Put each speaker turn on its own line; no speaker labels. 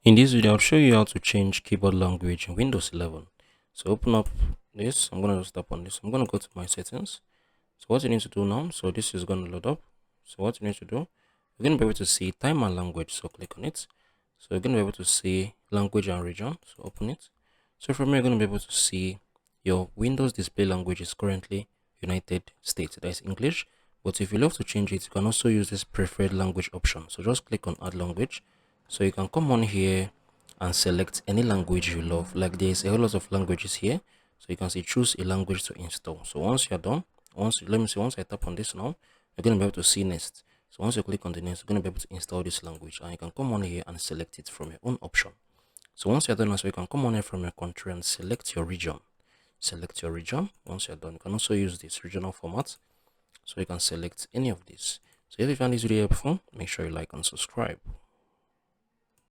In this video, I'll show you how to change keyboard language in Windows 11. So open up this. I'm going to just tap on this. I'm going to go to my settings. So what you need to do now, so this is going to load up. So what you need to do, you're going to be able to see time and language. So click on it. So you're going to be able to see language and region. So open it. So from here, you're going to be able to see your Windows display language is currently United States. That is English. But if you love to change it, you can also use this preferred language option. So just click on add language. So you can come on here and select any language you love. Like there's a whole lot of languages here. So you can see choose a language to install. So once you're done, once I tap on this now, you're going to be able to see next. So once you click on the next, you're going to be able to install this language, and you can come on here and select it from your own option. So once you're done, so you can come on here from your country and select your region. Select your region. Once you're done, you can also use this regional format. So you can select any of these. So if you found this video helpful, make sure you like and subscribe.